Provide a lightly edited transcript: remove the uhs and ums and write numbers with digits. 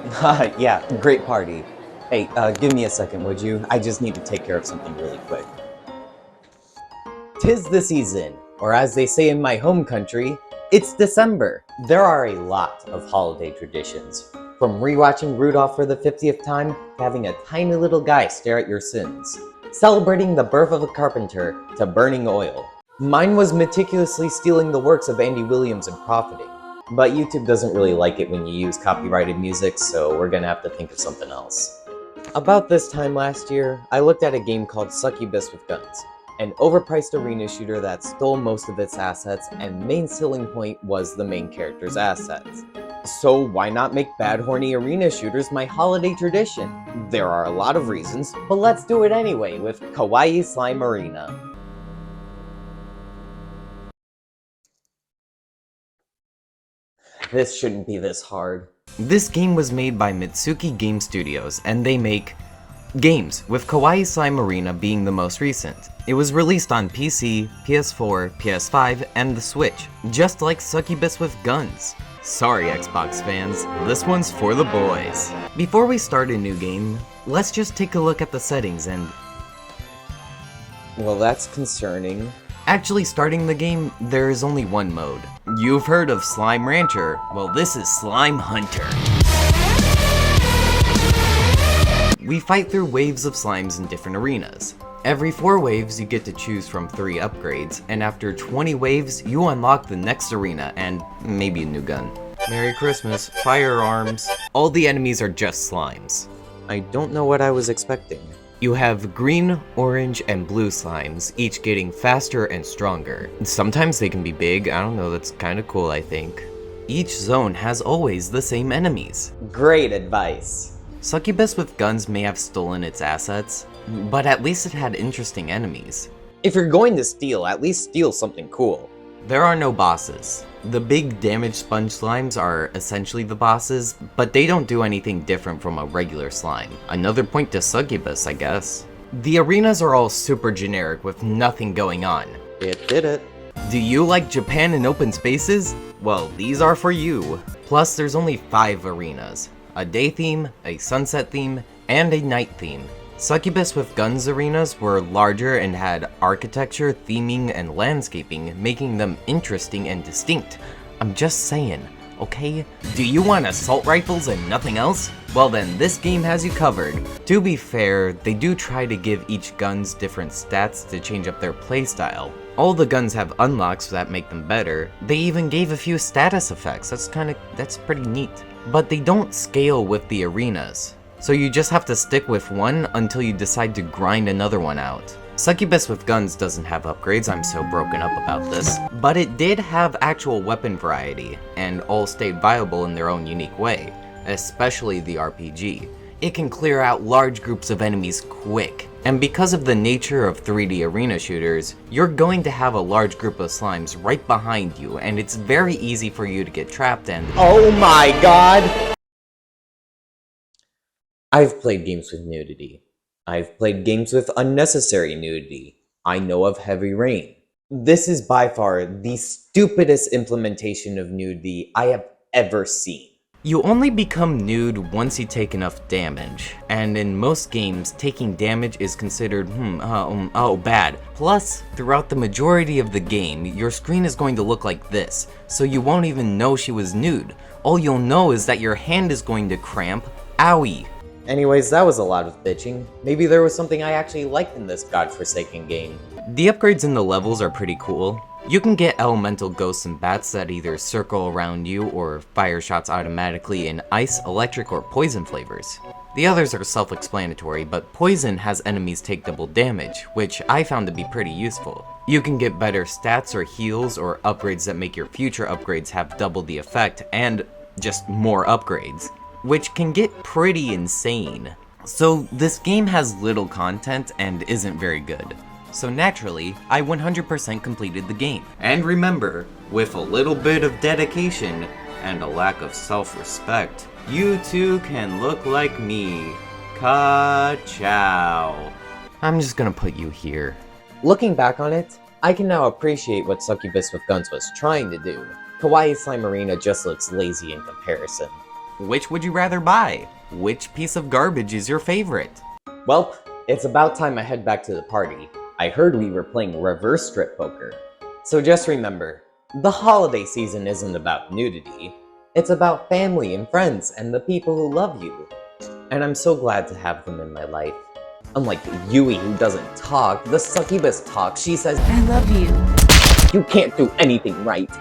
Yeah, great party. Hey, give me a second, would you? I just need to take care of something really quick. 'Tis the season, or as they say in my home country, it's December. There are a lot of holiday traditions, from rewatching Rudolph for the 50th time to having a tiny little guy stare at your sins, celebrating the birth of a carpenter to burning oil. Mine was meticulously stealing the works of Andy Williams and profiting. But YouTube doesn't really like it when you use copyrighted music, so we're gonna have to think of something else. About this time last year, I looked at a game called Succubus with Guns, an overpriced arena shooter that stole most of its assets, and main selling point was the main character's assets. So why not make bad horny arena shooters my holiday tradition? There are a lot of reasons, but let's do it anyway with Kawaii Slime Arena. This shouldn't be this hard. This game was made by Mitsuki Game Studios, and they make games, with Kawaii Slime Arena being the most recent. It was released on PC, PS4, PS5, and the Switch, just like Succubus with Guns. Sorry Xbox fans, this one's for the boys. Before we start a new game, let's just take a look at the settings and... Well, that's concerning. Actually, starting the game, there is only one mode. You've heard of Slime Rancher, well this is Slime Hunter. We fight through waves of slimes in different arenas. Every 4 waves you get to choose from 3 upgrades, and after 20 waves you unlock the next arena and maybe a new gun. Merry Christmas, firearms. All the enemies are just slimes. I don't know what I was expecting. You have green, orange, and blue slimes, each getting faster and stronger. Sometimes they can be big, I don't know, that's kinda cool I think. Each zone has always the same enemies. Great advice. Succubus with Guns may have stolen its assets, but at least it had interesting enemies. If you're going to steal, at least steal something cool. There are no bosses. The big damage sponge slimes are essentially the bosses, but they don't do anything different from a regular slime. Another point to Succubus, I guess. The arenas are all super generic with nothing going on. It did it. Do you like Japan and open spaces? Well, these are for you. Plus, there's only 5 arenas. A day theme, a sunset theme, and a night theme. Succubus with Guns arenas were larger and had architecture, theming, and landscaping, making them interesting and distinct. I'm just saying, okay? Do you want assault rifles and nothing else? Well then, this game has you covered. To be fair, they do try to give each guns different stats to change up their playstyle. All the guns have unlocks that make them better. They even gave a few status effects, that's pretty neat. But they don't scale with the arenas. So you just have to stick with one until you decide to grind another one out. Succubus with Guns doesn't have upgrades, I'm so broken up about this. But it did have actual weapon variety, and all stayed viable in their own unique way, especially the RPG. It can clear out large groups of enemies quick. And because of the nature of 3D arena shooters, you're going to have a large group of slimes right behind you, and it's very easy for you to get trapped and— Oh my god! I've played games with nudity. I've played games with unnecessary nudity. I know of Heavy Rain. This is by far the stupidest implementation of nudity I have ever seen. You only become nude once you take enough damage, and in most games, taking damage is considered, bad. Plus, throughout the majority of the game, your screen is going to look like this, so you won't even know she was nude. All you'll know is that your hand is going to cramp. Owie. Anyways, that was a lot of bitching. Maybe there was something I actually liked in this godforsaken game. The upgrades in the levels are pretty cool. You can get elemental ghosts and bats that either circle around you or fire shots automatically in ice, electric, or poison flavors. The others are self-explanatory, but poison has enemies take double damage, which I found to be pretty useful. You can get better stats or heals or upgrades that make your future upgrades have double the effect, and just more upgrades, which can get pretty insane. So this game has little content and isn't very good. So naturally, I 100% completed the game. And remember, with a little bit of dedication and a lack of self-respect, you too can look like me. Ka-chow. I'm just gonna put you here. Looking back on it, I can now appreciate what Succubus with Guns was trying to do. Kawaii Slime Arena just looks lazy in comparison. Which would you rather buy? Which piece of garbage is your favorite? Well, it's about time I head back to the party. I heard we were playing reverse strip poker. So just remember, the holiday season isn't about nudity. It's about family and friends and the people who love you. And I'm so glad to have them in my life. Unlike Yui, who doesn't talk, the succubus talks. She says, "I love you. You can't do anything right."